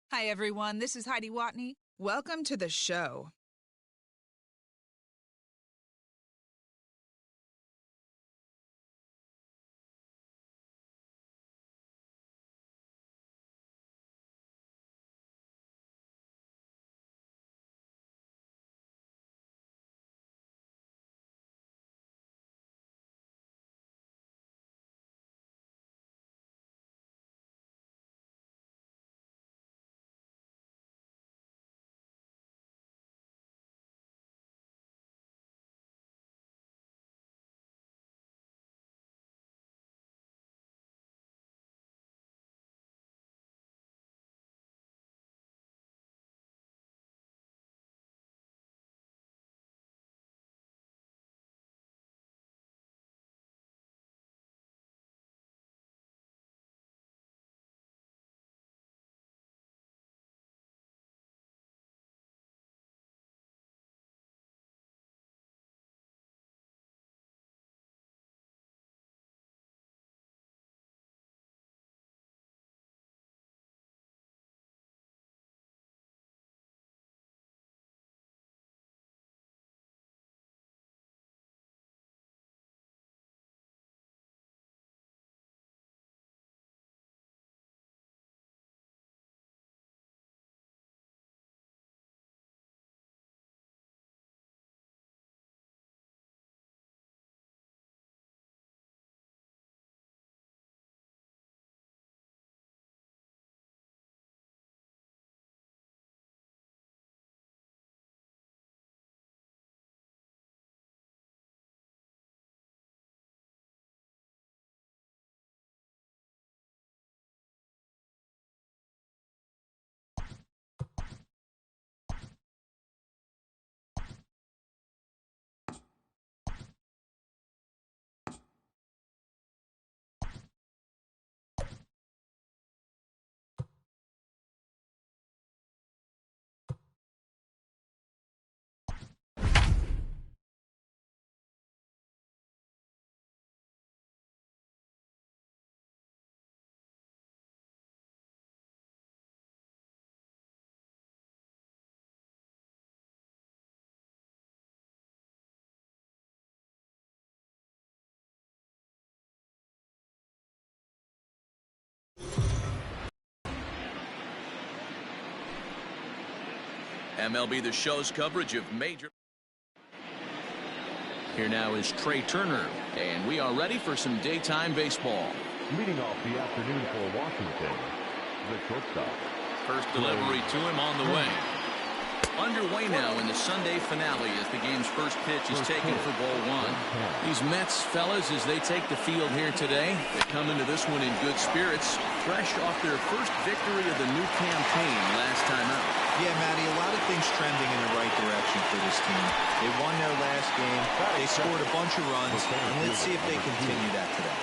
Hi, everyone. This is Heidi Watney. Welcome to the show. MLB The Show's coverage of major. Here now is Trey Turner, and we are ready for some daytime baseball. Leading off the afternoon for Washington, the shortstop. First delivery to him on the way. Underway now in the Sunday finale as the game's first pitch is taken for ball one. These Mets fellas, as they take the field here today, they come into this one in good spirits, fresh off their first victory of the new campaign last time out. Yeah, Matty, a lot of things trending in the right direction for this team. They won their last game, they scored a bunch of runs, and let's see if they continue that today.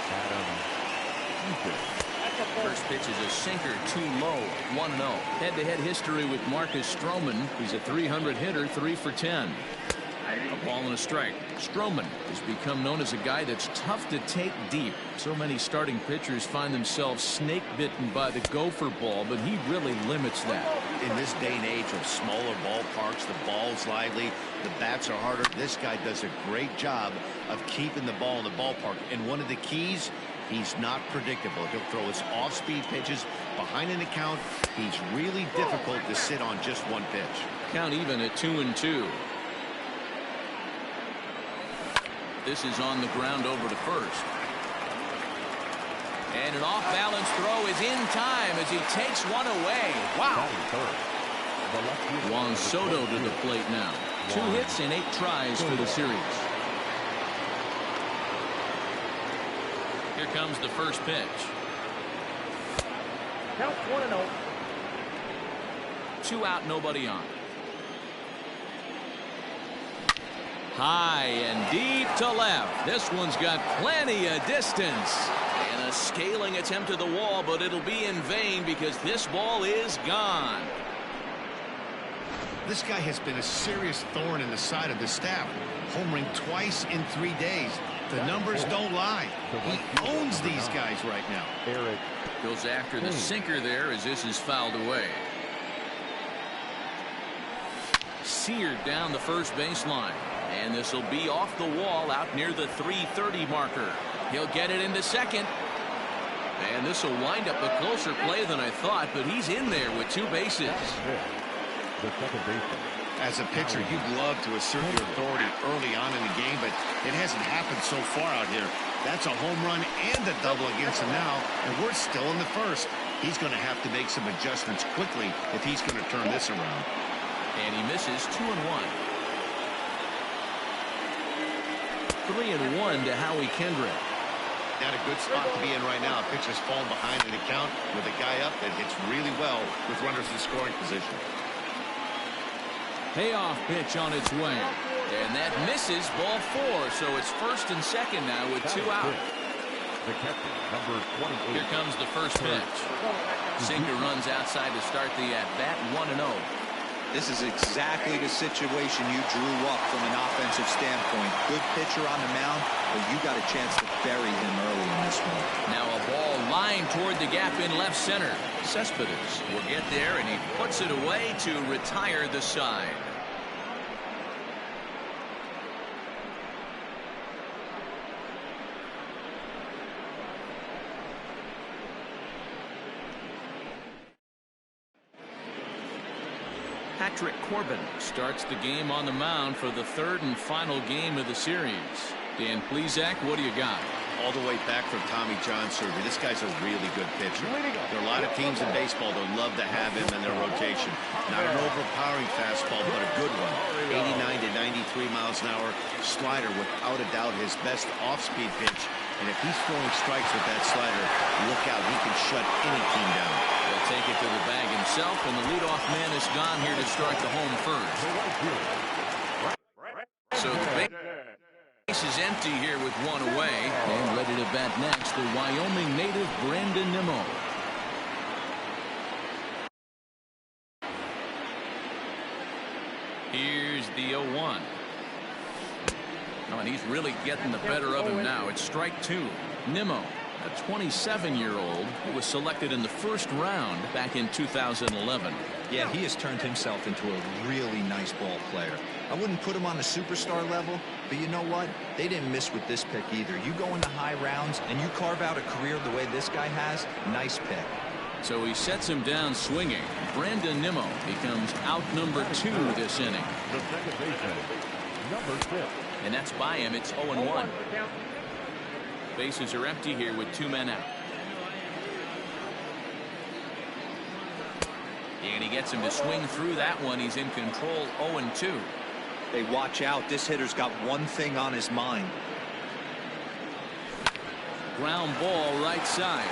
First pitch is a sinker, too low, 1-0. Head-to-head history with Marcus Stroman. He's a 300 hitter, 3 for 10. A ball and a strike. Stroman has become known as a guy that's tough to take deep. So many starting pitchers find themselves snake bitten by the gopher ball, but he really limits that. In this day and age of smaller ballparks, the ball's lively, the bats are harder. This guy does a great job of keeping the ball in the ballpark. And one of the keys, he's not predictable. He'll throw his off-speed pitches behind an account. He's really difficult to sit on just one pitch. Count even at 2-2. This is on the ground over to first. And an off-balance throw is in time as he takes one away. Wow. Juan Soto to the plate now. 2 hits and 8 tries for the series. Here comes the first pitch. Count 1-0. 2 out, nobody on. High and deep to left. This one's got plenty of distance. And a scaling attempt to the wall, but it'll be in vain because this ball is gone. This guy has been a serious thorn in the side of the staff. Homering twice in 3 days. The numbers don't lie. He owns these guys right now. Eric goes after the sinker there as this is fouled away. seared down the first baseline. And this will be off the wall out near the 330 marker. He'll get it into second. And this will wind up a closer play than I thought, but he's in there with 2 bases. The second baseman. As a pitcher, you'd love to assert your authority early on in the game, but it hasn't happened so far out here. That's a home run and a double against him now, and we're still in the first. He's going to have to make some adjustments quickly if he's going to turn this around. And he misses 2-1. 3-1 to Howie Kendrick. Not a good spot to be in right now. Pitcher's falling behind in the count with a guy up that hits really well with runners in scoring position. Payoff pitch on its way. And that misses, ball 4. So it's first and second now with 2 out. The catcher, number 28. Here comes the first pitch. Sinker runs outside to start the at-bat, 1-0. This is exactly the situation you drew up from an offensive standpoint. Good pitcher on the mound, but you got a chance to bury him early in this one. Now a ball lined toward the gap in left center. Cespedes will get there, and he puts it away to retire the side. Patrick Corbin starts the game on the mound for the 3rd and final game of the series. Dan Plesac, what do you got? All the way back from Tommy John surgery. This guy's a really good pitcher. There are a lot of teams in baseball that would love to have him in their rotation. Not an overpowering fastball, but a good one. 89 to 93 miles an hour slider, without a doubt his best off-speed pitch. And if he's throwing strikes with that slider, look out. He can shut any team down. He'll take it to the bag himself, and the leadoff man is gone here to start the home first. So the base is empty here with 1 away. And ready to bat next, the Wyoming native Brandon Nimmo. Here's the 0-1. Oh, and he's really getting the better of him now. It's strike 2. Nimmo, a 27-year-old who was selected in the 1st round back in 2011. Yeah, he has turned himself into a really nice ball player. I wouldn't put him on the superstar level, but you know what? They didn't miss with this pick either. You go into high rounds and you carve out a career the way this guy has, nice pick. So he sets him down swinging. Brandon Nimmo becomes out number 2 this inning. The second baseman, number 6. And that's by him. It's 0-1. Bases are empty here with 2 men out. And he gets him to swing through that one. He's in control, 0-2. Hey, watch out. This hitter's got one thing on his mind. Ground ball right side.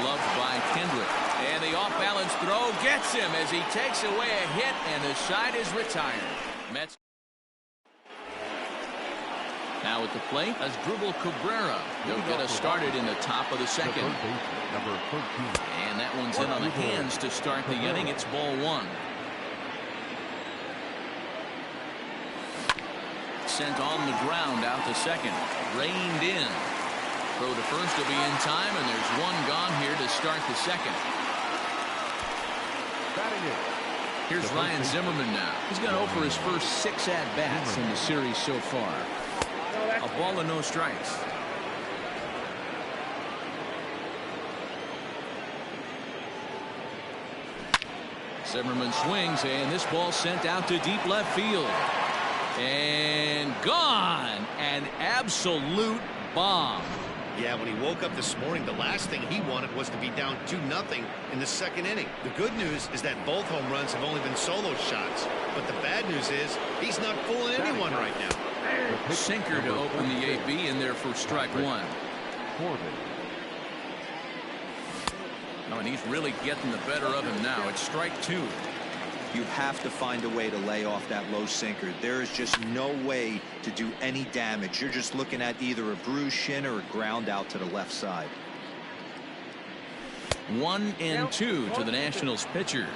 Gloved by Kendrick. And the off-balance throw gets him as he takes away a hit, and the side is retired. Mets. Now at the plate, Asdrubal Cabrera. He'll get us started in the top of the second. Number 13. And that one's in on the hands to start the inning. It's ball 1. Sent on the ground out to second. Reined in. Throw to first will be in time, and there's 1 gone here to start the second. Here's Ryan Zimmerman now. He's going to go for his first 6 at-bats in the series so far. A ball and no strikes. Zimmerman swings, and this ball sent out to deep left field. And gone. An absolute bomb. Yeah, when he woke up this morning, the last thing he wanted was to be down 2-0 in the second inning. The good news is that both home runs have only been solo shots. But the bad news is he's not fooling anyone right now. Sinker to open the AB in there for strike 1. Oh, and he's really getting the better of him now. It's strike 2. You have to find a way to lay off that low sinker. There is just no way to do any damage. You're just looking at either a bruised shin or a ground out to the left side. 1-2 to the Nationals pitcher.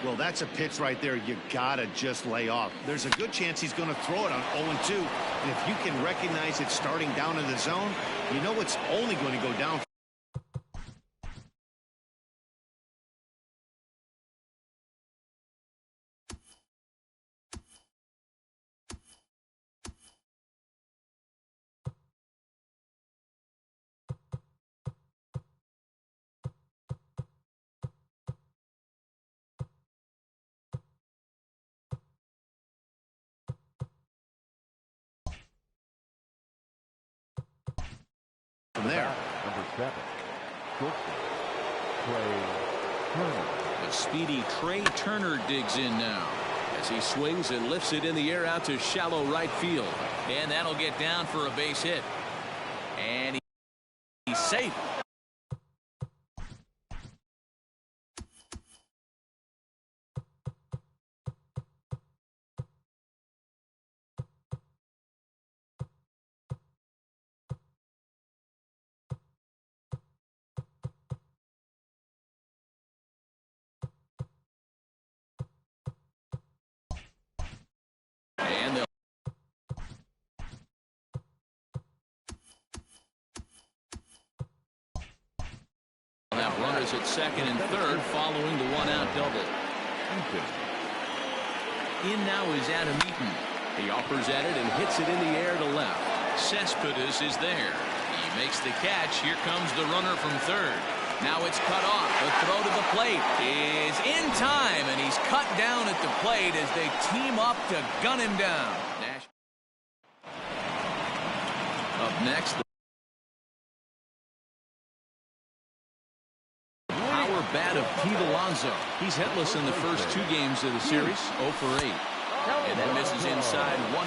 Well, that's a pitch right there you gotta just lay off. There's a good chance he's going to throw it on 0-2. And if you can recognize it starting down in the zone, you know it's only going to go down. there. Number 7, shortstop, Trey Turner. The speedy Trey Turner digs in now as he swings and lifts it in the air out to shallow right field. And that'll get down for a base hit. And he's safe. And they'll have runners at second and third following the one-out double. In now is Adam Eaton. He offers at it and hits it in the air to left. Cespedes is there. He makes the catch. Here comes the runner from third. Now it's cut off. The throw to the plate is in time, and he's cut down at the plate as they team up to gun him down. Up next, the power bat of Pete Alonso. He's hitless in the first 2 games of the series, 0 for 8. And that misses inside 1-0.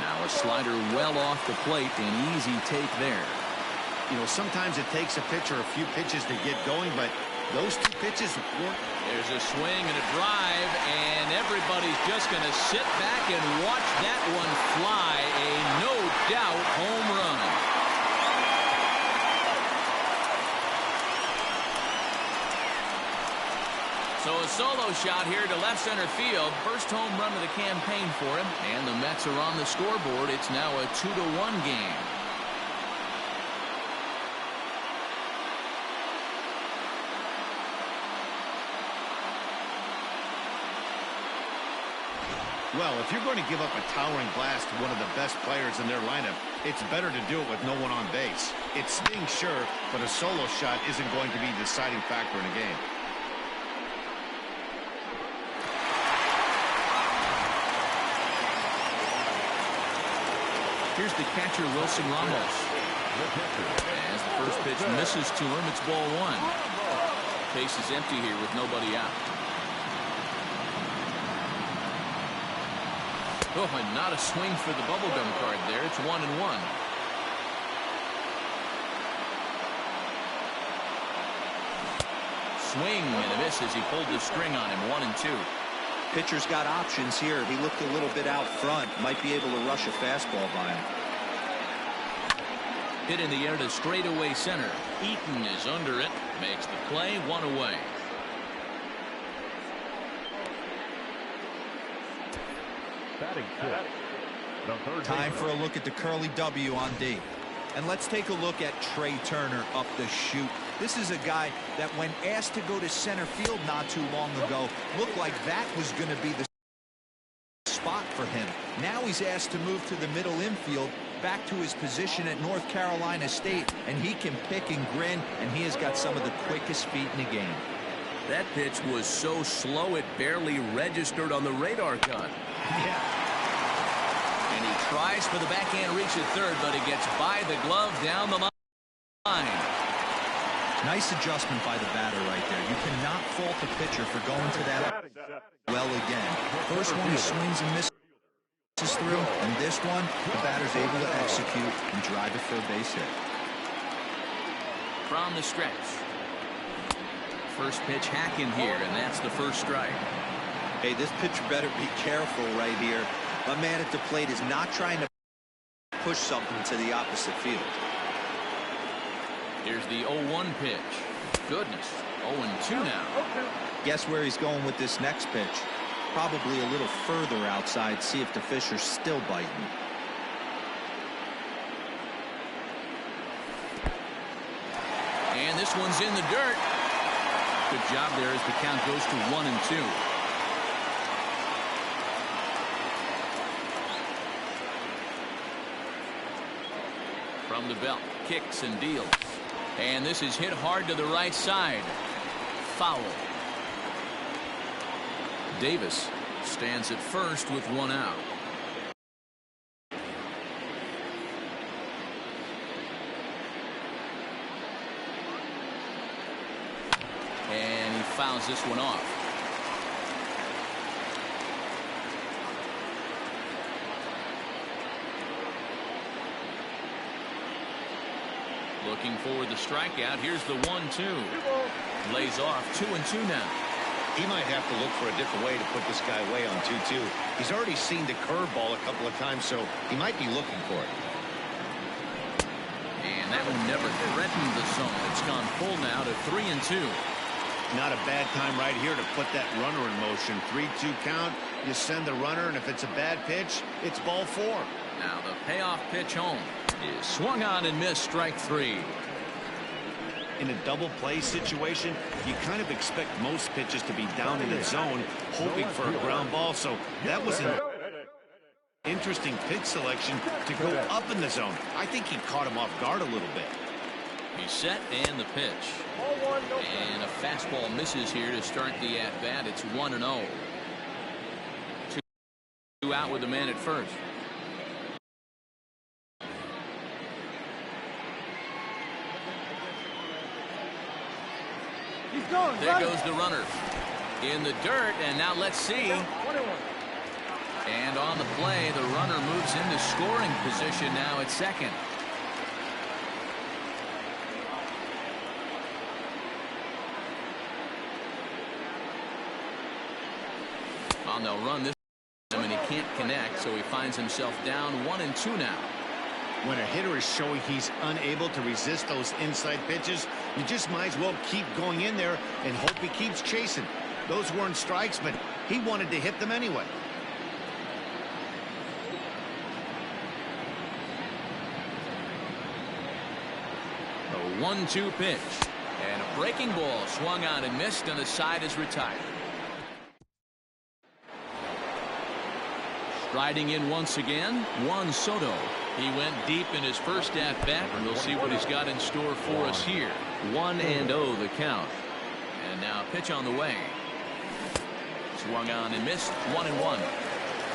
Now a slider well off the plate, an easy take there. You know, sometimes it takes a pitcher a few pitches to get going, but those 2 pitches work. There's a swing and a drive, and everybody's just going to sit back and watch that one fly. A no-doubt home run. So a solo shot here to left center field. First home run of the campaign for him. And the Mets are on the scoreboard. It's now a 2-1 game. Well, if you're going to give up a towering blast to one of the best players in their lineup, it's better to do it with no one on base. It stings, sure, but a solo shot isn't going to be the deciding factor in a game. Here's the catcher, Wilson Ramos. As the first pitch misses to him, it's ball 1. Base is empty here with nobody out. Oh, and not a swing for the bubblegum card there. It's 1-1. Swing and a miss as he pulled the string on him. 1-2. Pitcher's got options here. He looked a little bit out front. Might be able to rush a fastball by him. Hit in the air to straightaway center. Eaton is under it. Makes the play. 1 away. Time for a look at the curly W on D. And let's take a look at Trey Turner up the chute. This is a guy that when asked to go to center field not too long ago, looked like that was going to be the spot for him. Now he's asked to move to the middle infield, back to his position at North Carolina State, and he can pick and grin, and he has got some of the quickest feet in the game. That pitch was so slow it barely registered on the radar gun. Yeah. And he tries for the backhand reach at third, but it gets by the glove down the line. Nice adjustment by the batter right there. You cannot fault the pitcher for going to that well again. First one he swings and misses through, and this one the batter's able to execute and drive it for a base hit. From the stretch. First pitch hack in here, and that's the first strike. Hey, this pitcher better be careful right here. My man at the plate is not trying to push something to the opposite field. Here's the 0-1 pitch. Goodness, 0-2 now. Guess where he's going with this next pitch? Probably a little further outside, see if the fish are still biting. And this one's in the dirt. Good job there as the count goes to 1-2. From the belt, kicks and deals. And this is hit hard to the right side. Foul. Davis Stands at first with one out. And he fouls this one off. Looking for the strikeout. Here's the 1-2. Lays off 2-2 now. He might have to look for a different way to put this guy away on 2-2. He's already seen the curveball a couple of times, so he might be looking for it. And that one never threatened the zone. It's gone full now to 3-2. Not a bad time right here to put that runner in motion. 3-2 count. You send the runner, and if it's a bad pitch, it's ball 4. Now the payoff pitch home is swung on and missed, strike 3. In a double play situation, you kind of expect most pitches to be down in the zone, hoping for a ground ball. So that was an interesting pitch selection to go up in the zone. I think he caught him off guard a little bit. He's set, and the pitch. And a fastball misses here to start the at-bat. It's 1-0. 2 out with the man at first. There goes the runner in the dirt, and now let's see. And on the play, the runner moves into scoring position now at second. Well, they'll run this time, and he can't connect, so he finds himself down 1-2 now. When a hitter is showing he's unable to resist those inside pitches, you just might as well keep going in there and hope he keeps chasing. Those weren't strikes, but he wanted to hit them anyway. A 1-2 pitch. And a breaking ball swung on and missed, and the side is retired. Striding in once again, Juan Soto. He went deep in his first at-bat, and we'll see what he's got in store for us here. 1-0 the count. And now a pitch on the way. Swung on and missed, 1-1.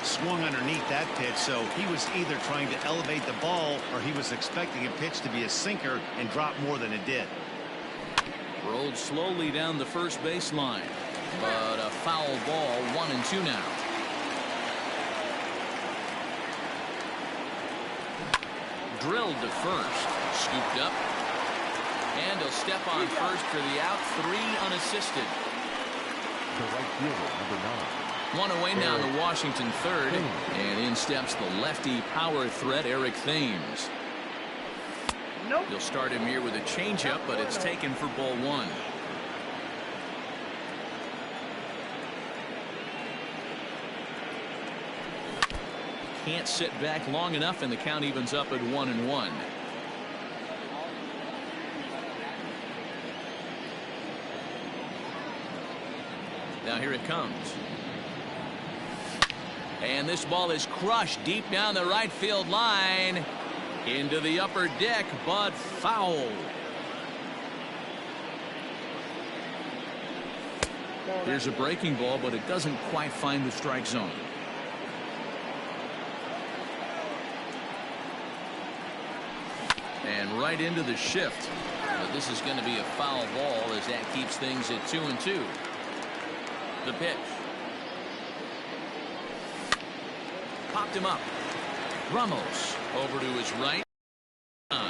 Swung underneath that pitch, so he was either trying to elevate the ball or he was expecting a pitch to be a sinker and drop more than it did. Rolled slowly down the first baseline, but a foul ball, 1-2 now. Drilled to first, scooped up, and he'll step on first for the out, 3 unassisted. The right fielder, number 9. One away now to Washington third, and in steps the lefty power threat, Eric Thames. He'll start him here with a changeup, but it's taken for ball 1. Can't sit back long enough, and the count evens up at 1-1. Now here it comes. And this ball is crushed deep down the right field line into the upper deck, but foul. Here's a breaking ball, but it doesn't quite find the strike zone. And right into the shift. But this is going to be a foul ball as that keeps things at 2-2. The pitch. Popped him up. Ramos over to his right. Now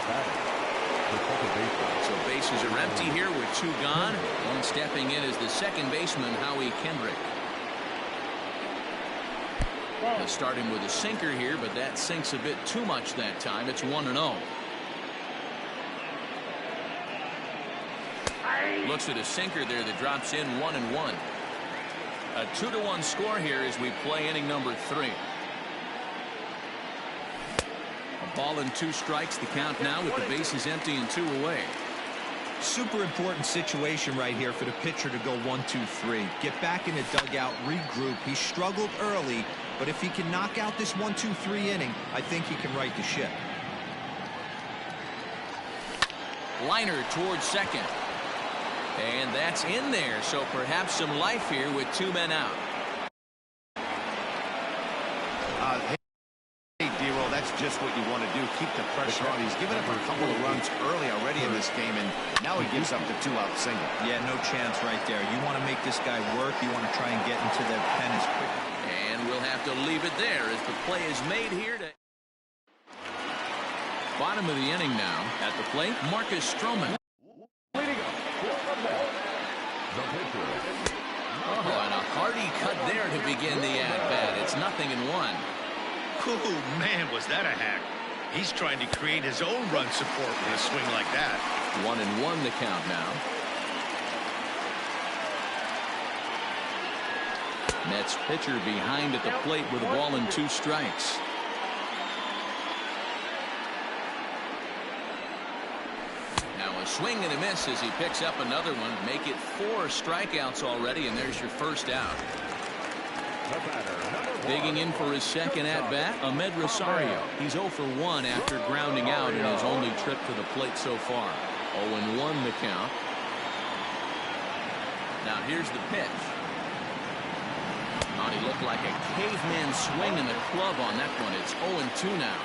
batting, the second baseman. So bases are empty here with 2 gone. And stepping in is the second baseman, Howie Kendrick. Starting with a sinker here, but that sinks a bit too much that time. It's 1-0. Looks at a sinker there that drops in 1-1. A 2-1 score here as we play inning number 3. A ball and 2 strikes, the count now with the bases empty and 2 away. Super important situation right here for the pitcher to go 1-2-3. Get back in the dugout, regroup. He struggled early, but if he can knock out this 1-2-3 inning, I think he can right the ship. Liner towards second. And that's in there, so perhaps some life here with 2 men out. Hey, D-Roll, that's just what you want to do. Keep the pressure on. He's given up a couple of runs early already in this game, and now he gives up the 2-out single. Yeah, no chance right there. You want to make this guy work. You want to try and get into the pen as quick. And we'll have to leave it there as the play is made here to bottom of the inning now. At the plate, Marcus Stroman. Oh, and a hearty cut there to begin the at-bat. It's 0-1. Ooh, man, was that a hack. He's trying to create his own run support with a swing like that. 1-1 the count now. Mets pitcher behind at the plate with a ball and 2 strikes. Now a swing and a miss as he picks up another one. Make it 4 strikeouts already, and there's your first out. Digging in for his second at-bat, Ahmed Rosario. He's 0 for 1 after grounding out in his only trip to the plate so far. 0-1 the count. Now here's the pitch. Oh, he looked like a caveman swing in the club on that one. It's 0-2 now.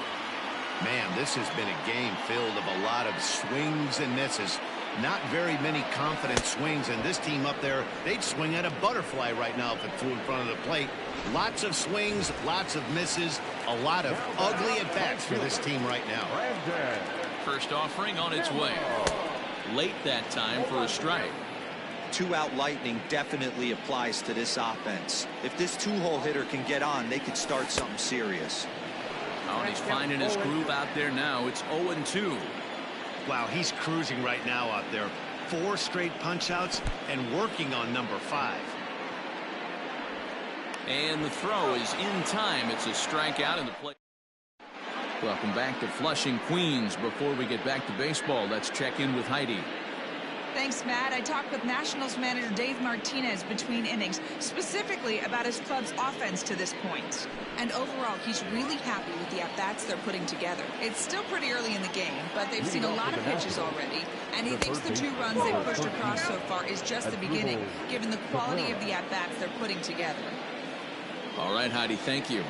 Man, this has been a game filled of a lot of swings and misses. Not very many confident swings, and this team up there, they'd swing at a butterfly right now if it flew in front of the plate. Lots of swings, lots of misses, a lot of ugly at-bats for this team right now. First offering on its way. Late that time for a strike. 2-out lightning definitely applies to this offense. If this 2-hole hitter can get on, they could start something serious. Oh, and he's finding his groove out there now. It's 0-2. Wow, he's cruising right now out there. 4 straight punch-outs and working on number 5. And the throw is in time. It's a strikeout in the play. Welcome back to Flushing, Queens. Before we get back to baseball, let's check in with Heidi. Thanks, Matt. I talked with Nationals manager Dave Martinez between innings, specifically about his club's offense to this point. And overall, he's really happy with the at-bats they're putting together. It's still pretty early in the game, but they've seen a lot of pitches already, and he thinks the 2 runs they've pushed across so far is just the beginning, given the quality of the at-bats they're putting together. All right, Heidi, thank you.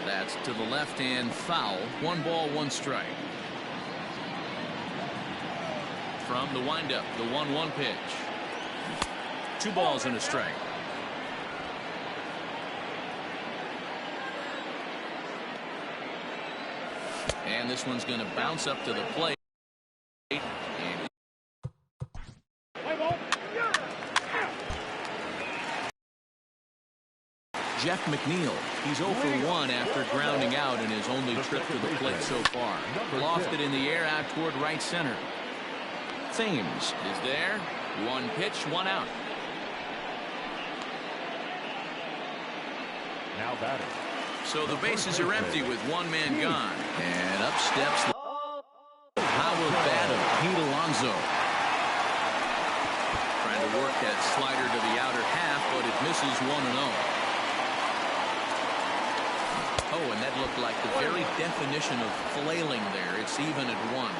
That's to the left-hand foul. 1 ball, 1 strike. From the windup, the 1-1 pitch. 2 balls and a strike. And this one's going to bounce up to the plate. And Jeff McNeil, he's 0 for 1 after grounding out in his only trip to the plate so far. Lofted in the air out toward right center. Thames is there. 1 pitch, 1 out. Now batting. So the bases are empty with 1 man gone. And up steps the power bat of Pete Alonso. Trying to work that slider to the outer half, but it misses 1-0. Oh, and that looked like the very definition of flailing there. It's even at 1.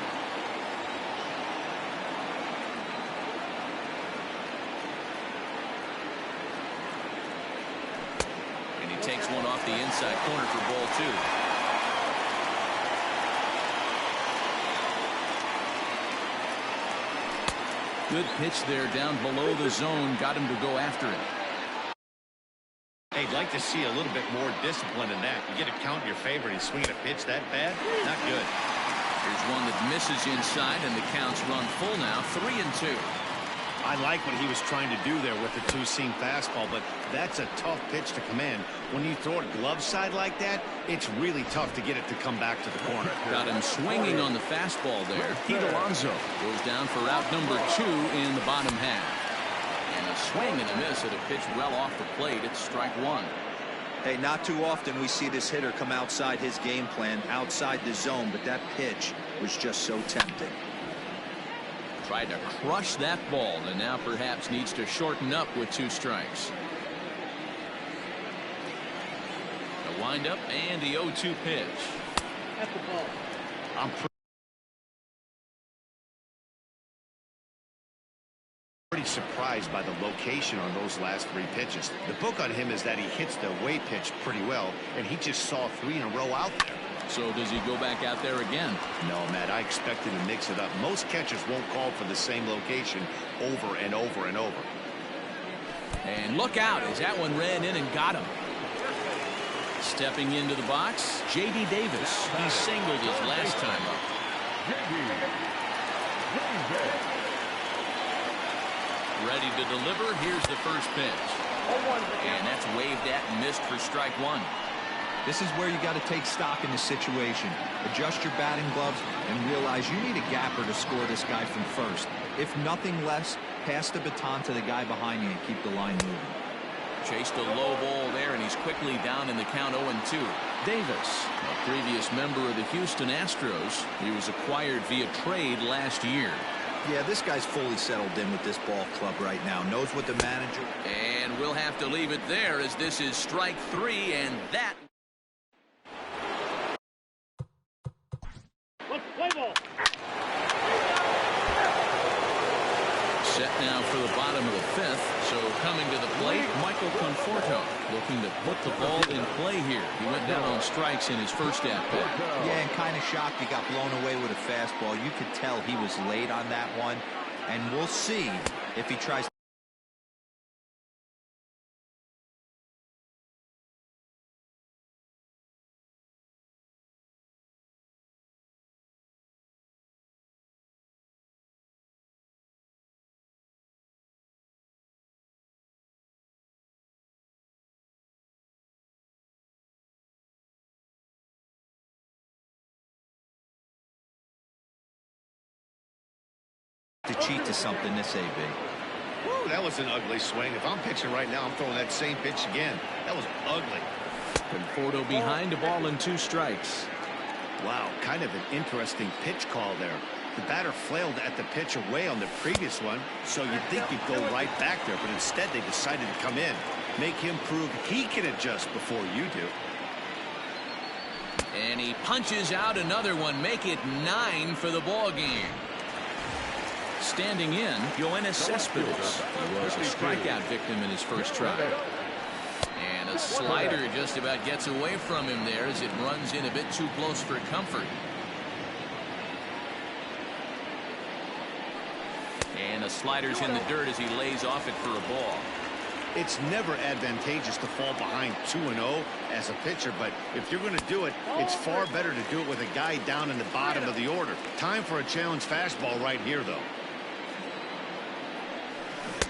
Takes one off the inside corner for ball 2. Good pitch there down below the zone. Got him to go after it. Hey, I'd like to see a little bit more discipline in that. You get a count in your favor and he's swinging a pitch that bad? Not good. Here's one that misses inside, and the count's run full now. 3-2. I like what he was trying to do there with the 2-seam fastball, but that's a tough pitch to command. When you throw it glove side like that, it's really tough to get it to come back to the corner. Got him swinging on the fastball there. Pete Alonso goes down for out number 2 in the bottom half. And a swing and a miss at a pitch well off the plate. It's strike 1. Hey, not too often we see this hitter come outside his game plan, outside the zone, but that pitch was just so tempting. Tried to crush that ball, and now perhaps needs to shorten up with 2 strikes. The windup and the 0-2 pitch. I'm surprised by the location on those last 3 pitches. The book on him is that he hits the away pitch pretty well, and he just saw 3 in a row out there. So does he go back out there again? No, Matt, I expect him to mix it up. Most catchers won't call for the same location over and over and over. And look out as that one ran in and got him. Stepping into the box, J.D. Davis. He singled his last time up. Ready to deliver. Here's the first pitch. And that's waved at and missed for strike 1. This is where you got to take stock in the situation. Adjust your batting gloves and realize you need a gapper to score this guy from first. If nothing less, pass the baton to the guy behind you and keep the line moving. Chased a low ball there, and he's quickly down in the count 0-2. Davis, a previous member of the Houston Astros. He was acquired via trade last year. Yeah, this guy's fully settled in with this ball club right now. Knows what the manager... And we'll have to leave it there as this is strike 3, and that... Set now for the bottom of the 5th. So coming to the plate, Michael Conforto looking to put the ball in play here. He went down on strikes in his first at-bat. Yeah, and kind of shocked he got blown away with a fastball. You could tell he was late on that one. And we'll see if he tries to cheat to something this AB. Woo, that was an ugly swing. If I'm pitching right now, I'm throwing that same pitch again. That was ugly. Conforto behind, a ball and 2 strikes. Wow, kind of an interesting pitch call there. The batter flailed at the pitch away on the previous one, so you'd think he'd go right back there, but instead they decided to come in. Make him prove he can adjust before you do. And he punches out another one, make it 9 for the ball game. Standing in, Yoenis Cespedes. He was a strikeout victim in his first try. And a slider just about gets away from him there as it runs in a bit too close for comfort. And the slider's in the dirt as he lays off it for a ball. It's never advantageous to fall behind 2-0 as a pitcher, but if you're going to do it, it's far better to do it with a guy down in the bottom of the order. Time for a challenge fastball right here, though.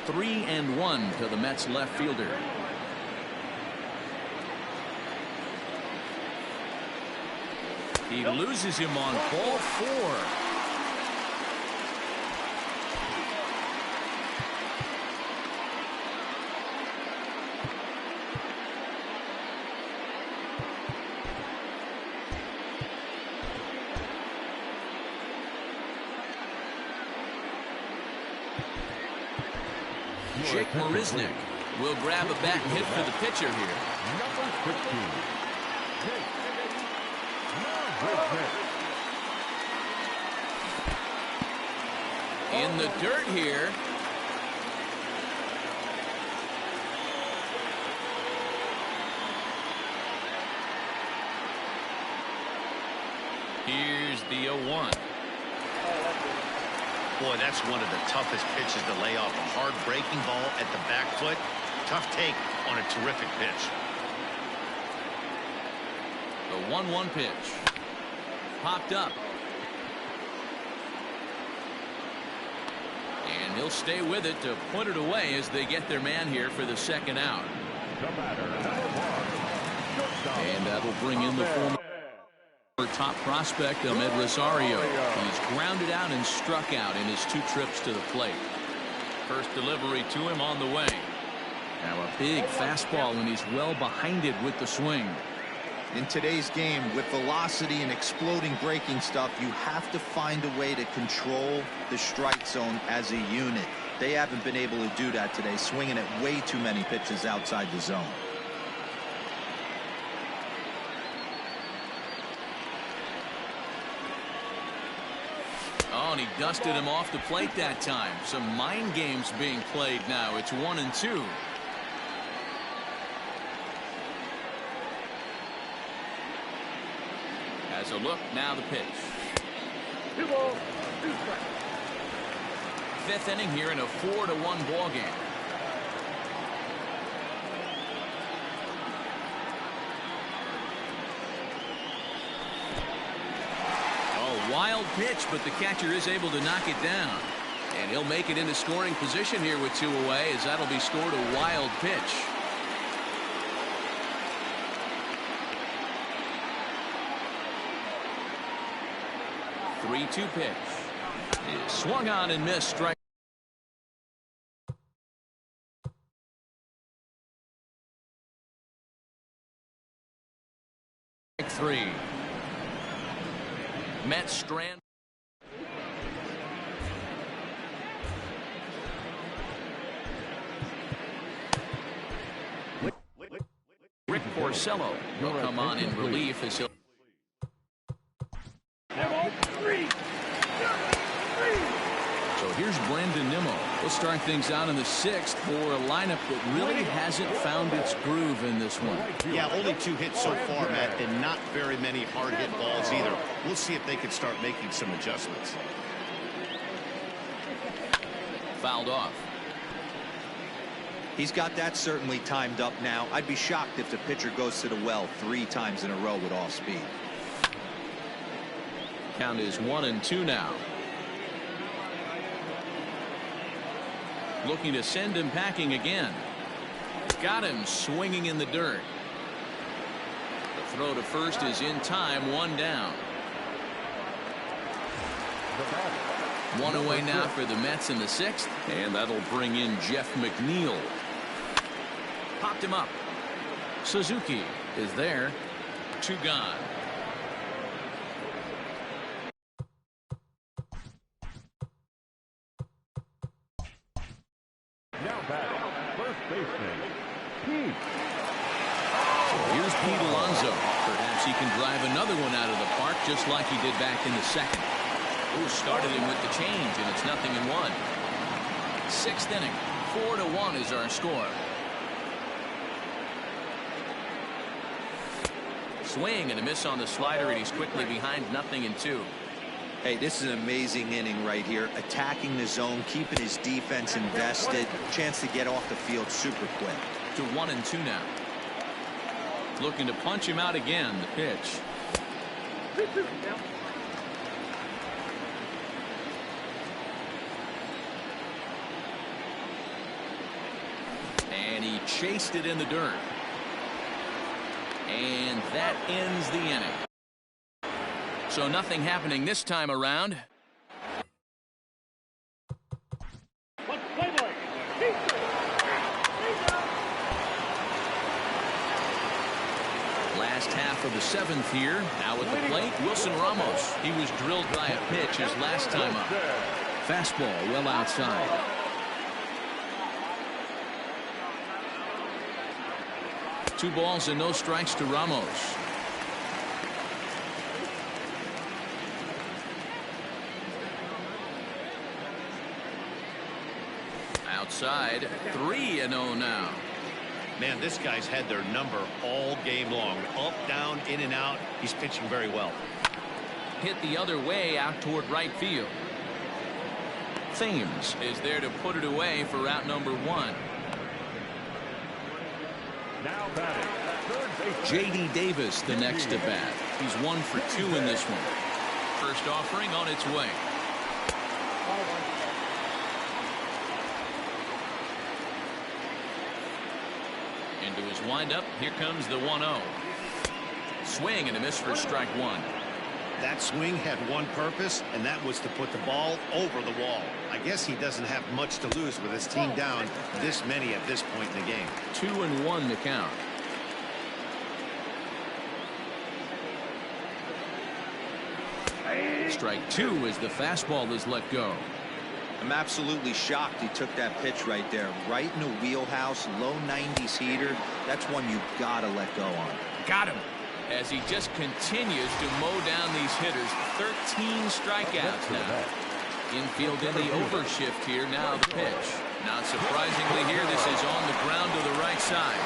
3-1 to the Mets left fielder. He loses him on ball 4. Jake Marisnick will grab a bat and hit for the pitcher here. Number 15. In the dirt here. Here's the 0-1. Boy, that's one of the toughest pitches to lay off. A hard breaking ball at the back foot. Tough take on a terrific pitch. The 1-1 pitch. Popped up. And he'll stay with it to put it away as they get their man here for the second out. And that'll bring in the former top prospect, Ahmed Rosario. He's grounded out and struck out in his 2 trips to the plate. First delivery to him on the way. Now a big fastball, and he's well behind it with the swing. In today's game, with velocity and exploding breaking stuff, you have to find a way to control the strike zone as a unit. They haven't been able to do that today, swinging at way too many pitches outside the zone. Oh, and he dusted him off the plate that time. Some mind games being played now. It's 1-2. As a look, now the pitch. 2 balls, 2 strikes. Fifth inning here in a 4-1 ball game. Wild pitch, but the catcher is able to knock it down. And he'll make it into scoring position here with 2 away, as that'll be scored a wild pitch. Three-two pitch. Is swung on and missed. Strike 3. Mets strand. Rick Porcello will come on in relief as he'll. So here's Brandon Nimmo. We'll start things out in the 6th for a lineup that really hasn't found its groove in this one. Yeah, only 2 hits so far, Matt, and not very many hard hit balls either. We'll see if they can start making some adjustments. Fouled off. He's got that certainly timed up now. I'd be shocked if the pitcher goes to the well 3 times in a row with off speed. Count is 1-2 now. Looking to send him packing again. Got him swinging in the dirt. The throw to first is in time. 1 down. 1 away now for the Mets in the 6th. And that'll bring in Jeff McNeil. Popped him up. Suzuki is there. 2 gone. Now batting, first baseman, Pete. So here's Pete Alonso. Perhaps he can drive another one out of the park just like he did back in the 2nd. Who started him with the change, and it's 0-1. 6th inning. 4-1 is our score. Swing and a miss on the slider, and he's quickly behind 0-2. Hey, this is an amazing inning right here. Attacking the zone, keeping his defense invested. Chance to get off the field super quick. To 1-2 now. Looking to punch him out again. The pitch. And he chased it in the dirt. And that ends the inning. So nothing happening this time around. Last half of the 7th here. Now at the plate, Wilson Ramos. He was drilled by a pitch his last time up. Fastball well outside. Two balls and no strikes to Ramos. Outside, 3-0 now. Man, this guy's had their number all game long. Up, down, in and out. He's pitching very well. Hit the other way out toward right field. Thames is there to put it away for out number 1. Now batting, third baseman. J.D. Davis the next to bat. He's 1 for 2 in this one. First offering on its way. Into his windup. Here comes the 1-0. Swing and a miss for strike 1. That swing had one purpose, and that was to put the ball over the wall. I guess he doesn't have much to lose with his team down this many at this point in the game. 2-1 the count. Strike 2 as the fastball is let go. I'm absolutely shocked he took that pitch right there. Right in the wheelhouse, low 90s heater. That's one you gotta let go on. Got him. As he just continues to mow down these hitters. 13 strikeouts now. Infield in the overshift here. Now the pitch. Not surprisingly here, this is on the ground to the right side.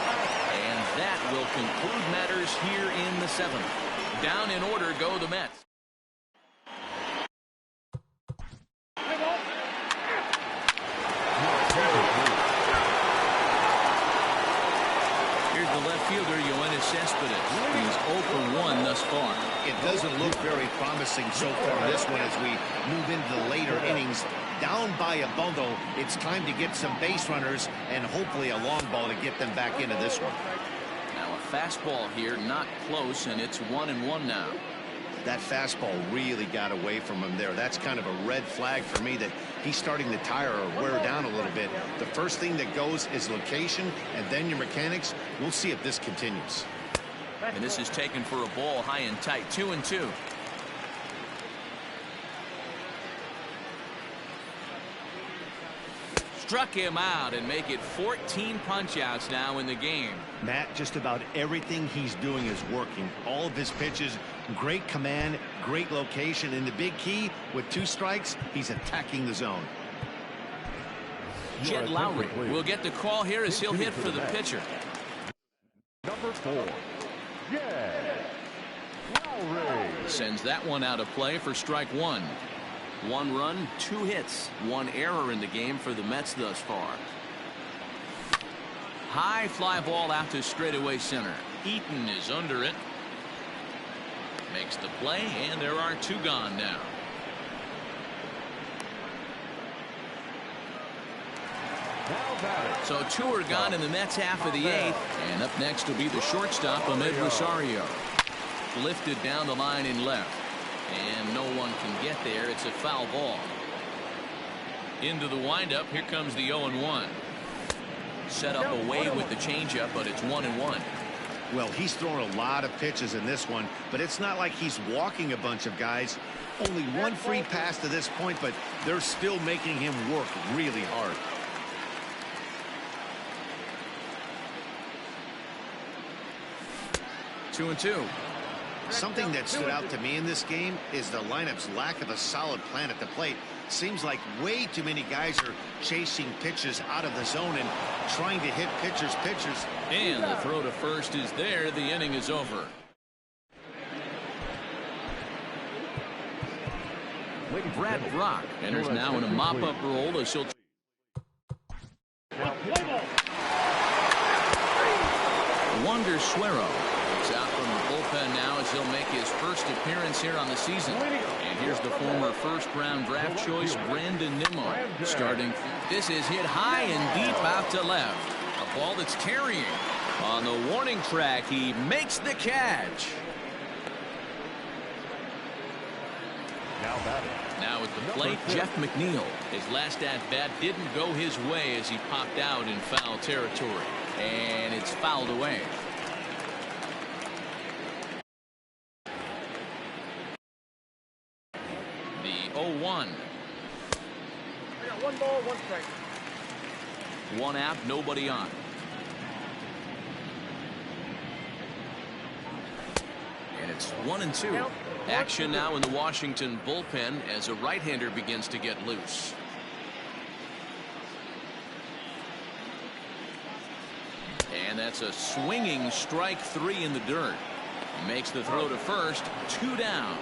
And that will conclude matters here in the 7th. Down in order go the Mets. Here's the left fielder, Cespedes. He's 0 for 1 thus far. It doesn't look very promising so far this one as we move into the later innings. Down by a bundle, it's time to get some base runners and hopefully a long ball to get them back into this one. Now a fastball here, not close, and it's 1-1 now. That fastball really got away from him there. That's kind of a red flag for me that he's starting to tire or wear down a little bit. The first thing that goes is location and then your mechanics. We'll see if this continues. And this is taken for a ball high and tight. 2-2. Struck him out and make it 14 punch-outs now in the game. Matt, just about everything he's doing is working. All of his pitches, great command, great location, and the big key with 2 strikes, he's attacking the zone. Jed Lowry will get the call here as he'll hit for the pitcher. Number 4, Jed Lowry. Sends that one out of play for strike 1. 1 run, 2 hits, 1 error in the game for the Mets thus far. High fly ball out to straightaway center. Eaton is under it. Makes the play, and there are 2 gone now. So 2 are gone in the Mets half of the 8th, and up next will be the shortstop, Ahmed Rosario. Lifted down the line in left. And no one can get there. It's a foul ball. Into the windup. Here comes the 0-1. Set up away with the changeup, but it's 1-1. Well, he's thrown a lot of pitches in this one, but it's not like he's walking a bunch of guys. Only 1 free pass to this point, but they're still making him work really hard. Two and two. Something that stood out to me in this game is the lineup's lack of a solid plan at the plate. Seems like way too many guys are chasing pitches out of the zone and trying to hit pitchers. And the throw to first is there. The inning is over. Brad Brock enters now in a mop-up role as he'll. Wander Suero is out from the bullpen now as he'll make his first appearance here on the season. And here's the former first-round draft choice, Brandon Nimmo, starting. This is hit high and deep out to left. A ball that's carrying. On the warning track, he makes the catch. Now at the plate, Jeff McNeil. His last at-bat didn't go his way as he popped out in foul territory. And it's fouled away. The 0-1. I got 1 ball, 1 strike. 1 out, nobody on. And it's 1-2. Action now in the Washington bullpen as a right-hander begins to get loose. And that's a swinging strike 3 in the dirt. Makes the throw to first. 2 down.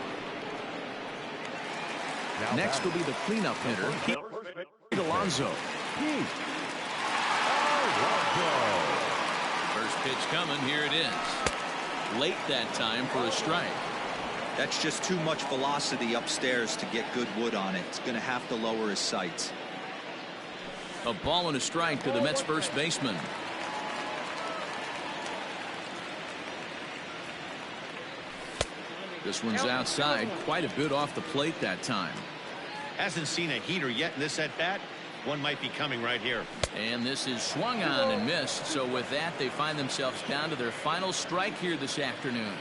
Next will be the cleanup hitter, Pete Alonso. First pitch coming. Here it is. Late that time for a strike. That's just too much velocity upstairs to get good wood on it. It's going to have to lower his sights. A ball and a strike to the Mets first baseman. This one's outside, quite a bit off the plate that time. Hasn't seen a heater yet in this at-bat. One might be coming right here. And this is swung on and missed. So with that, they find themselves down to their final strike here this afternoon.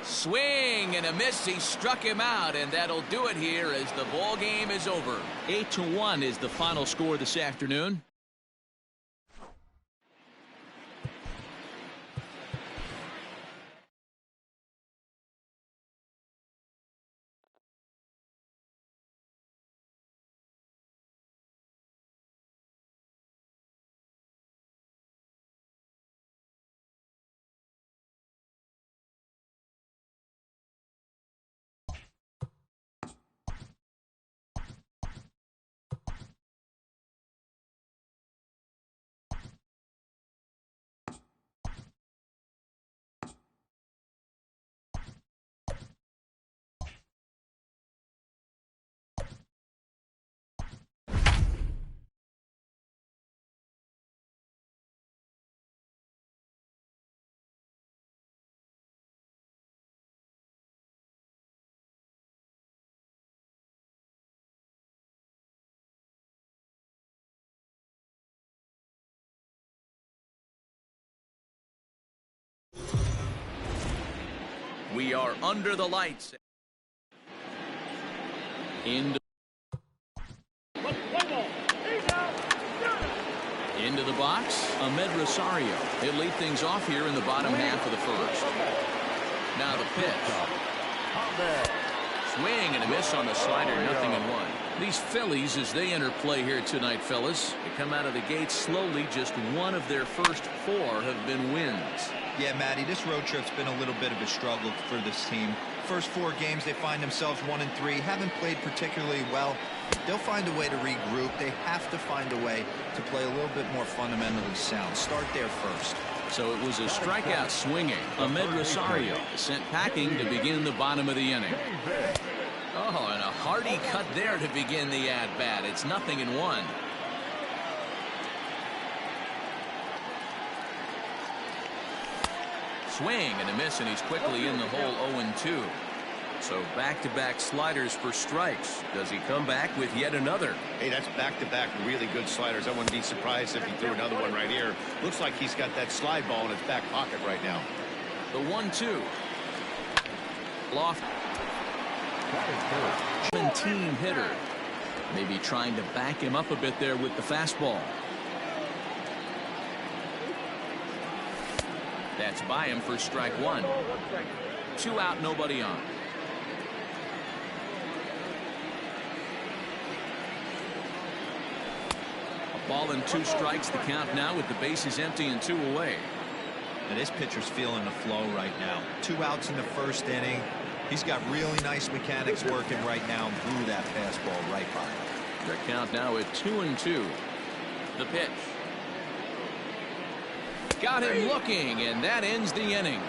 Swing and a miss. He struck him out, and that'll do it here as the ball game is over. 8-1 is the final score this afternoon. We are under the lights. Into the box, Ahmed Rosario. He'll lead things off here in the bottom half of the first. Now the pitch. Swing and a miss on the slider, 0-1. These Phillies, as they enter play here tonight, fellas, they come out of the gate slowly. Just one of their first 4 have been wins. Yeah, Matty, this road trip's been a little bit of a struggle for this team. First 4 games, they find themselves 1-3, haven't played particularly well. They'll find a way to regroup. They have to find a way to play a little bit more fundamentally sound. Start there first. So it was a strikeout swinging. Ahmed Rosario sent packing to begin the bottom of the inning. Oh, and a hearty cut there to begin the at-bat. It's 0-1. Swing and a miss, and he's quickly in the hole. 0-2. So back-to-back sliders for strikes. Does he come back with yet another? Hey, that's back-to-back really good sliders. I wouldn't be surprised if he threw another one right here. Looks like he's got that slide ball in his back pocket right now. The 1-2. Loft. 17 hitter. Maybe trying to back him up a bit there with the fastball. That's by him for strike 1. 2 out, nobody on. A ball and 2 strikes, the count now with the bases empty and 2 away. And this pitcher's feeling the flow right now. 2 outs in the first inning. He's got really nice mechanics working right now and blew that fastball right by him. The count now at 2-2. The pitch. Got him looking, and that ends the inning.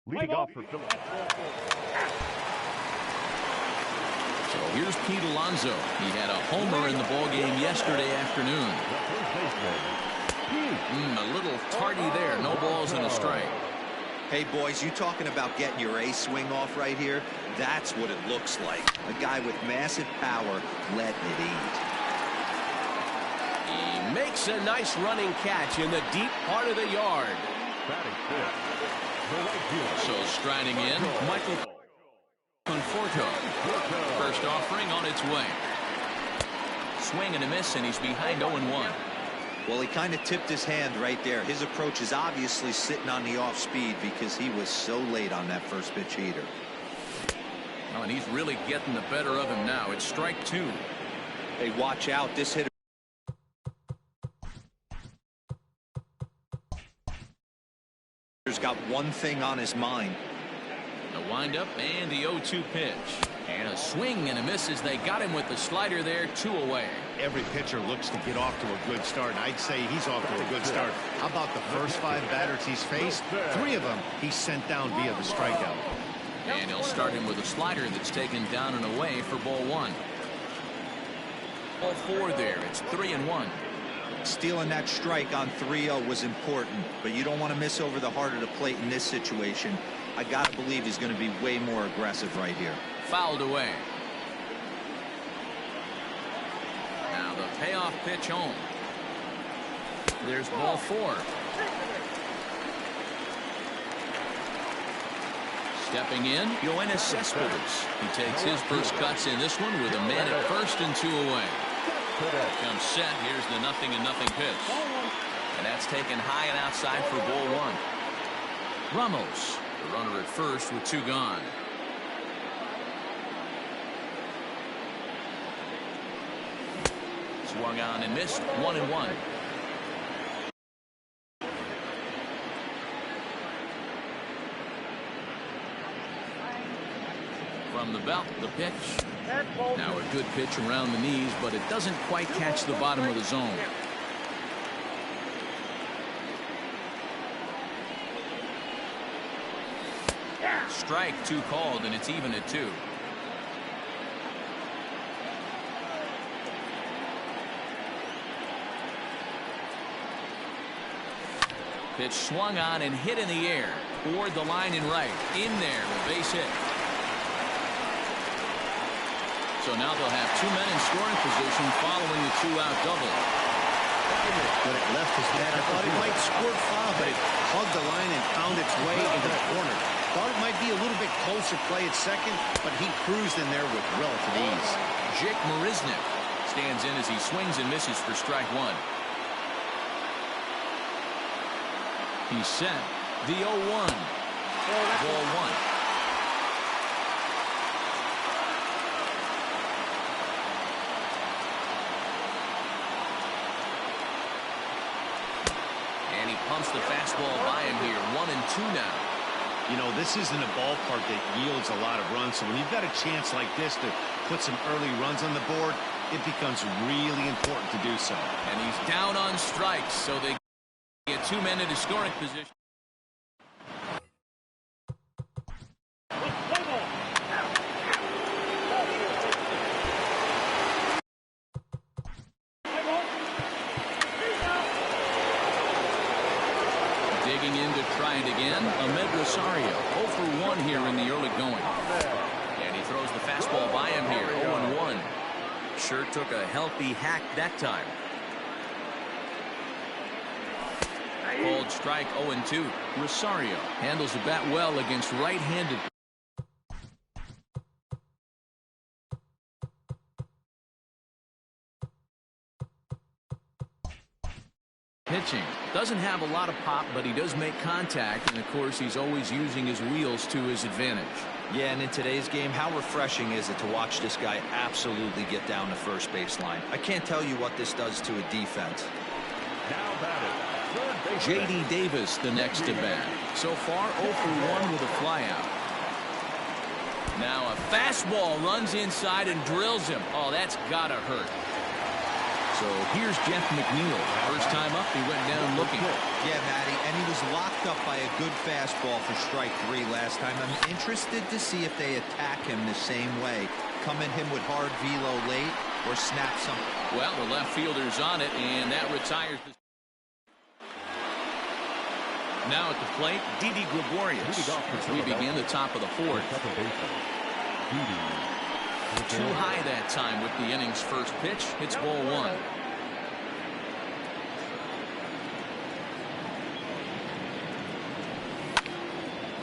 Leading off for Phillips. So here's Pete Alonso. He had a homer in the ballgame yesterday afternoon. A little tardy there. No balls and a strike. Hey, boys, you talking about getting your A swing off right here? That's what it looks like. A guy with massive power letting it eat. He makes a nice running catch in the deep part of the yard. So striding in, Michael Conforto. First offering on its way. Swing and a miss, and he's behind 0-1. Well, he kind of tipped his hand right there. His approach is obviously sitting on the off speed because he was so late on that first pitch heater. Oh, and he's really getting the better of him now. It's strike 2. Hey, watch out. This hitter has got one thing on his mind. The windup and the 0-2 pitch. And a swing and a miss as they got him with the slider there. 2 away. Every pitcher looks to get off to a good start, and I'd say he's off to a good start. How about the first 5 batters he's faced? 3 of them he's sent down via the strikeout. And he'll start him with a slider that's taken down and away for ball 1. Ball 4 there. It's 3-1. Stealing that strike on 3-0 was important, but you don't want to miss over the heart of the plate in this situation. I got to believe he's going to be way more aggressive right here. Fouled away. Now the payoff pitch home. There's ball 4. Stepping in, Yoenis Cespedes. He takes his first cuts in this one with a man at first and 2 away. Comes set. Here's the 0-0 pitch. And that's taken high and outside for ball 1. Ramos, the runner at first with 2 gone. Swung on and missed. 1-1. From the belt, the pitch. Now a good pitch around the knees, but it doesn't quite catch the bottom of the zone. Strike 2 called, and it's even at 2. Pitch swung on and hit in the air toward the line and right. In there, a base hit. So now they'll have 2 men in scoring position following the 2-out double. When it left his bat, I thought it might squirt foul, but it hugged the line and found its way into the corner. Thought it might be a little bit closer play at second, but he cruised in there with relative ease. Jake Marisnick stands in as he swings and misses for strike one. He's set. The 0-1. Ball one. And he pumps the fastball by him here. 1-2 now. You know, this isn't a ballpark that yields a lot of runs, so when you've got a chance like this to put some early runs on the board, it becomes really important to do so. And he's down on strikes, so they get two men into scoring position. Digging in to try it again, Ahmed Rosario, 0 for 1 here in the early going. And he throws the fastball by him here, 0-1. Sure took a healthy hack that time. Called strike 0-2. Rosario handles the bat well against right-handed. Pitching doesn't have a lot of pop, but he does make contact, and of course he's always using his wheels to his advantage. Yeah, and in today's game, how refreshing is it to watch this guy absolutely get down the first base line? I can't tell you what this does to a defense. Now batting, J.D. Davis the next to bat. So far 0 for 1 with a flyout. Now a fastball runs inside and drills him. Oh, that's gotta hurt. So here's Jeff McNeil. First time up, he went down looking. Yeah, Matty, and he was locked up by a good fastball for strike 3 last time. I'm interested to see if they attack him the same way. Come at him with hard velo late or snap something. Well, the left fielder's on it, and that retires the... Now at the plate, Didi Gregorius. As we begin the top of the fourth. Too high that time with the inning's first pitch. It's ball one.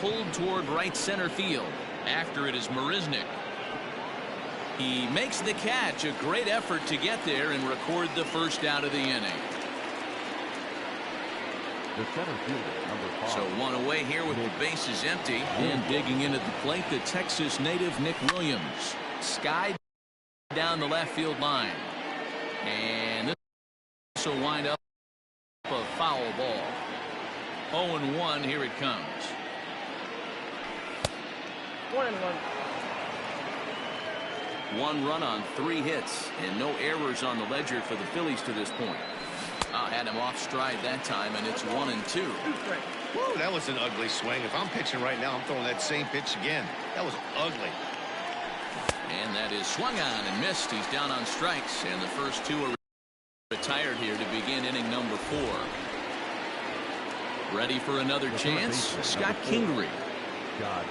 Pulled toward right center field. After it is Marisnick. He makes the catch. A great effort to get there and record the first out of the inning. The center fielder, number 5. So one away here with the bases empty. And digging in at the plate, the Texas native Nick Williams. Skied down the left field line. And this will wind up a foul ball. 0-1, here it comes. 1-1. 1 run on 3 hits and no errors on the ledger for the Phillies to this point. Had him off stride that time, and it's 1-2. Whoa, that was an ugly swing. If I'm pitching right now, I'm throwing that same pitch again. That was ugly. And that is swung on and missed. He's down on strikes, and the first 2 are retired here to begin inning number 4. Ready for another chance? Scott Kingery. Scott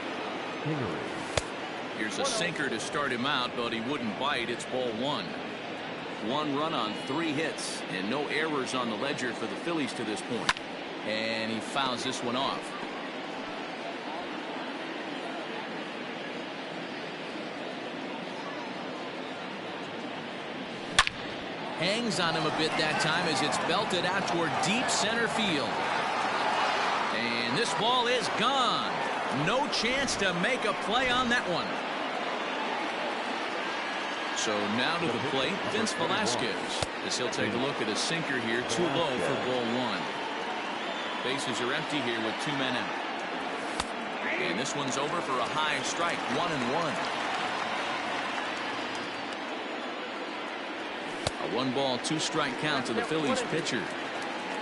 Kingery. Here's a sinker to start him out, but he wouldn't bite. It's ball 1. 1 run on 3 hits and no errors on the ledger for the Phillies to this point. And he fouls this one off. Hangs on him a bit that time as it's belted out toward deep center field. And this ball is gone. No chance to make a play on that one. So now to the plate, Vince Velasquez, as he'll take a look at a sinker here, too low for ball 1. Bases are empty here with 2 men out. And this one's over for a high strike, 1-1. A 1-ball, 2-strike count to the Phillies pitcher.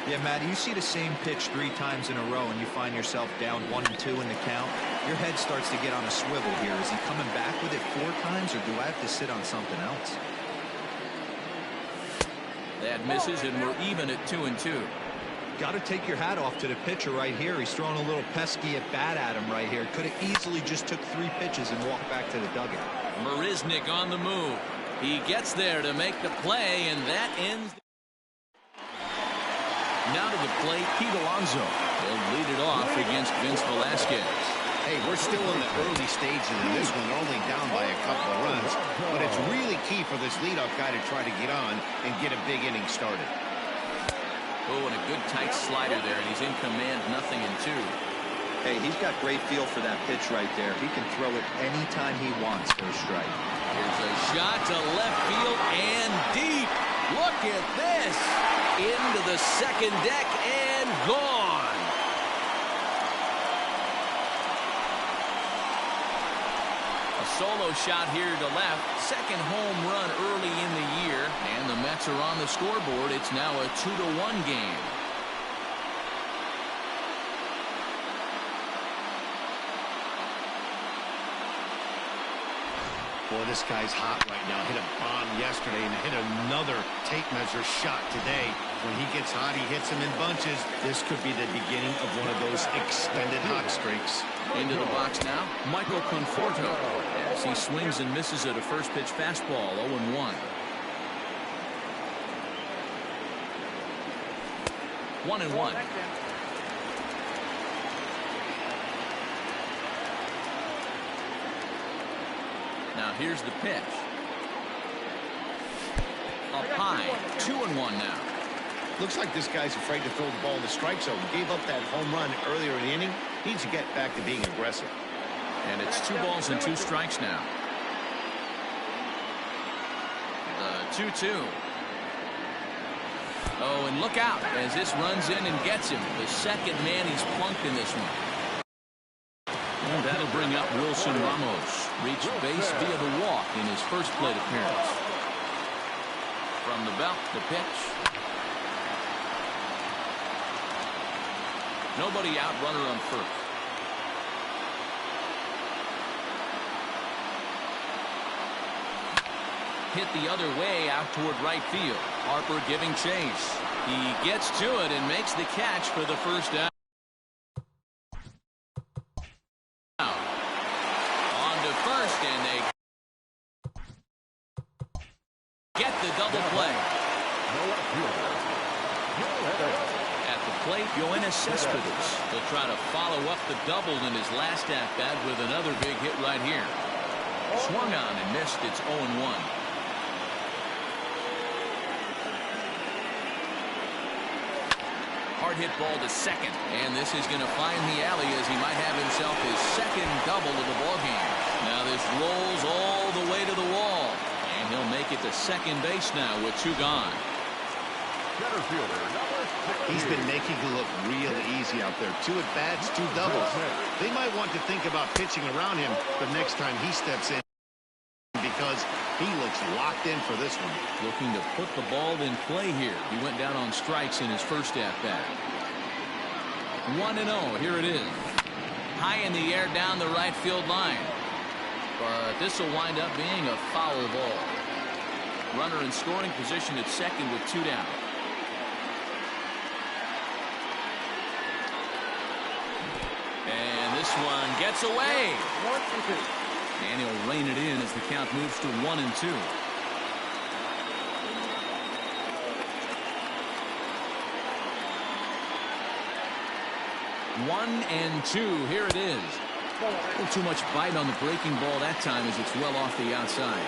Yeah, Matty, you see the same pitch 3 times in a row and you find yourself down 1-2 in the count. Your head starts to get on a swivel here. Is he coming back with it 4 times, or do I have to sit on something else? That misses, and we're even at 2-2. Got to take your hat off to the pitcher right here. He's throwing a little pesky at bat at him right here. Could have easily just took 3 pitches and walked back to the dugout. Marisnick on the move. He gets there to make the play, and that ends. Now to the plate, Pete Alonso. He'll lead it off against Vince Velasquez. Hey, we're still in the early stages of this one. They're only down by a couple of runs, but it's really key for this leadoff guy to try to get on and get a big inning started. Oh, and a good tight slider there, and he's in command, 0-2. Hey, he's got great feel for that pitch right there. He can throw it anytime he wants for a strike. Here's a shot to left field and deep. Look at this. Into the second deck and gone. A solo shot here to left. Second home run early in the year. And the Mets are on the scoreboard. It's now a 2-1 game. Boy, this guy's hot right now. Hit a bomb yesterday and hit another tape measure shot today. When he gets hot, he hits them in bunches. This could be the beginning of one of those extended hot streaks. Into the box now, Michael Conforto, as he swings and misses at a first pitch fastball, 0-1. 1-1. Now here's the pitch. Up high, 2-1 now. Looks like this guy's afraid to throw the ball in the strike zone. Gave up that home run earlier in the inning. Needs to get back to being aggressive. And it's 2 balls and 2 strikes now. The 2-2. Oh, and look out as this runs in and gets him. The second man he's plunked in this one. And that'll bring up Wilson Ramos. Reached base via the walk in his first plate appearance. From the belt, the pitch. Nobody out, runner on first. Hit the other way out toward right field. Harper giving chase. He gets to it and makes the catch for the first out. On to first, and they get the double play. At the plate, Yoenis Cespedes. He'll try to follow up the double in his last at-bat with another big hit right here. Swung on and missed. It's 0-1. Hard hit ball to second, and this is going to find the alley as he might have himself his second double of the ballgame. Now this rolls all the way to the wall, and he'll make it to second base now with 2 gone. He's been making it look real easy out there. 2 at-bats, 2 doubles. They might want to think about pitching around him the next time he steps in, because he looks locked in for this one. Looking to put the ball in play here. He went down on strikes in his first at-bat. 1-0. Here it is. High in the air down the right field line. But this will wind up being a foul ball. Runner in scoring position at second with 2 down. And this one gets away. And he'll rein it in as the count moves to 1-2. 1-2. Here it is. A little too much bite on the breaking ball that time as it's well off the outside.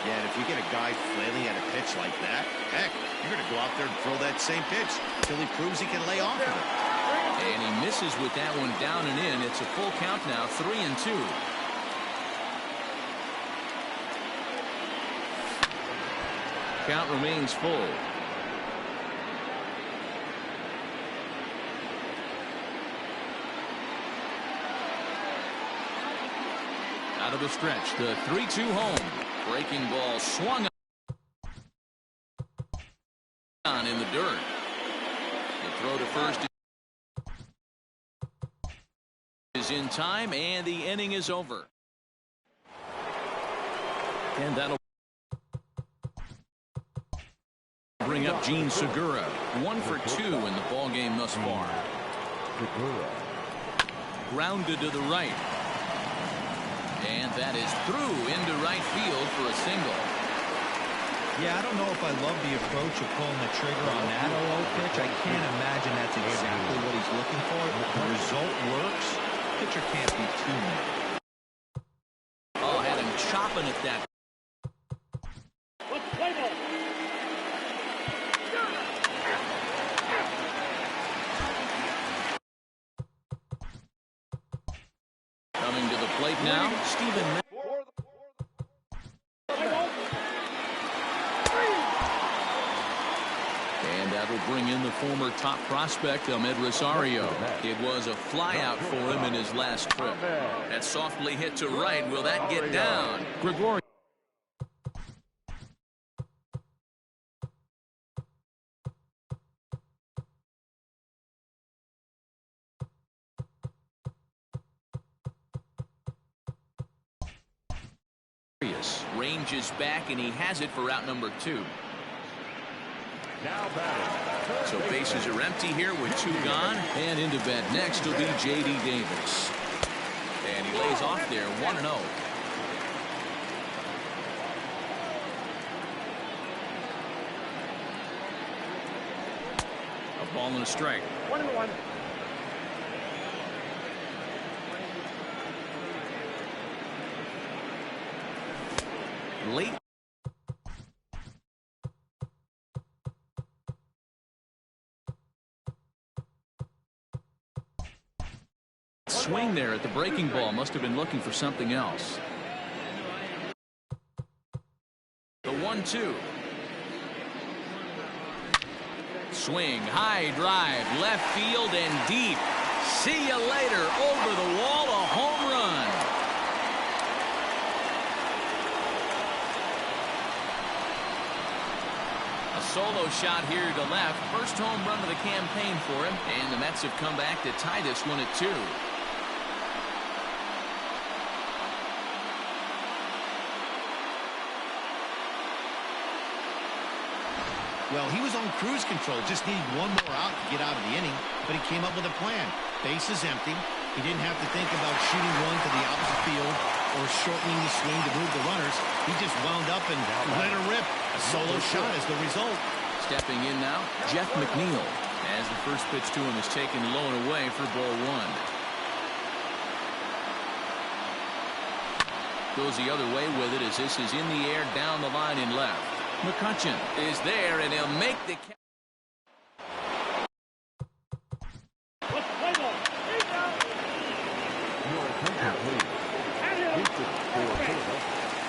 Yeah, and if you get a guy flailing at a pitch like that, heck, you're going to go out there and throw that same pitch until he proves he can lay off of it. And he misses with that one down and in. It's a full count now, 3-2. Count remains full. Out of the stretch, the 3-2 home. Breaking ball swung on in the dirt. The throw to first is in time, and the inning is over. And that'll bring up Gene Segura. 1 for 2 in the ball game thus far. Grounded to the right. And that is through into right field for a single. Yeah, I don't know if I love the approach of pulling the trigger on that 0-0 pitch. I can't imagine that's exactly what he's looking for. The result works. Pitcher can't be too mad. Oh, had him chopping at that. Let's play ball. Coming to the plate now, Stephen. And that will bring in the former top prospect, Ahmed Rosario. It was a flyout for him in his last trip. That softly hit to right. Will that get down? Gregory. Ranges back, and he has it for out number 2. So bases are empty here with 2 gone. And into bat next will be J.D. Davis. And he lays off there, 1-0. A ball and a strike. 1-1. Late. Swing there at the breaking ball. Must have been looking for something else. The 1-2. Swing, high drive, left field and deep. See you later. Over the wall, a home run. A solo shot here to left. First home run of the campaign for him. And the Mets have come back to tie this one at 2. Well, he was on cruise control. Just needed one more out to get out of the inning. But he came up with a plan. Base is empty. He didn't have to think about shooting one to the opposite field or shortening the swing to move the runners. He just wound up and let her rip. A solo shot is the result. Stepping in now, Jeff McNeil. As the first pitch to him is taken low and away for ball 1. Goes the other way with it as this is in the air down the line in left. McCutchen is there, and he'll make the catch.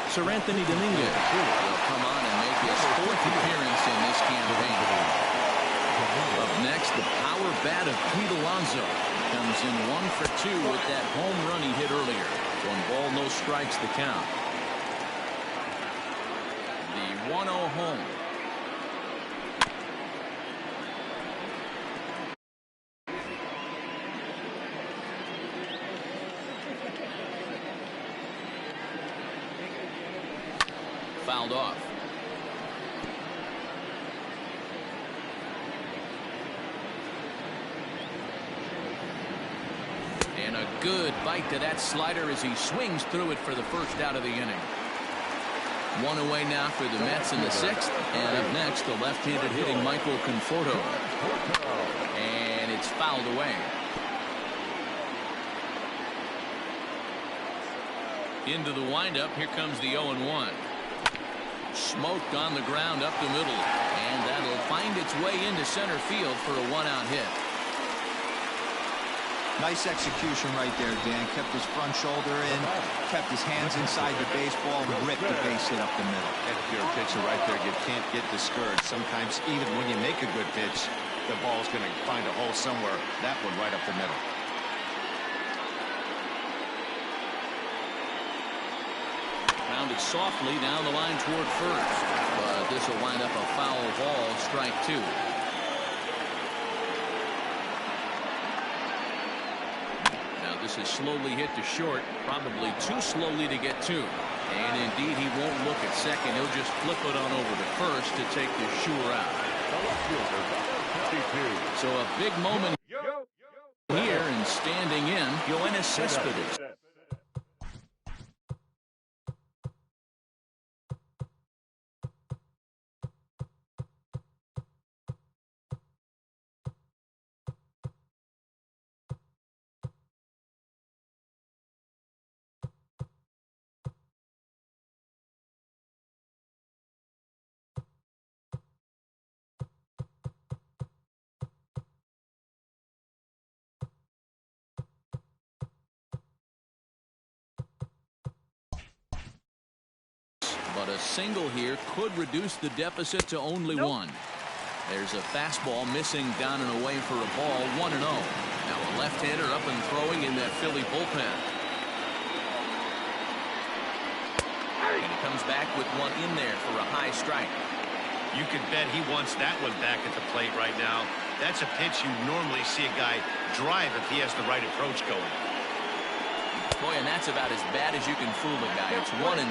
Sir Anthony Dominguez will come on and make his 4th appearance in this campaign. Up next, the power bat of Pete Alonso comes in 1 for 2 with that home run he hit earlier. 1 ball, no strikes the count. The 1-0 home. Fouled off. And a good bite to that slider as he swings through it for the first out of the inning. 1 away now for the Mets in the 6th. And up next, the left-handed hitting Michael Conforto. And it's fouled away. Into the windup. Here comes the 0-1. Smoked on the ground up the middle. And that'll find its way into center field for a 1-out hit. Nice execution right there, Dan. Kept his front shoulder in, kept his hands inside the baseball, and ripped the base hit up the middle. If you're a pitcher right there, you can't get discouraged. Sometimes even when you make a good pitch, the ball's going to find a hole somewhere. That one right up the middle. Rounded softly down the line toward first. But this will wind up a foul ball, strike 2. This is slowly hit to short, probably too slowly to get to. And indeed, he won't look at second. He'll just flip it on over to first to take the sure out. So a big moment here, and standing in, Yoenis Cespedes. But a single here could reduce the deficit to only one. There's a fastball missing down and away for a ball. 1-0. Now a left-hander up and throwing in that Philly bullpen. And he comes back with one in there for a high strike. You can bet he wants that one back at the plate right now. That's a pitch you normally see a guy drive if he has the right approach going. Boy, and that's about as bad as you can fool a guy. It's 1-2.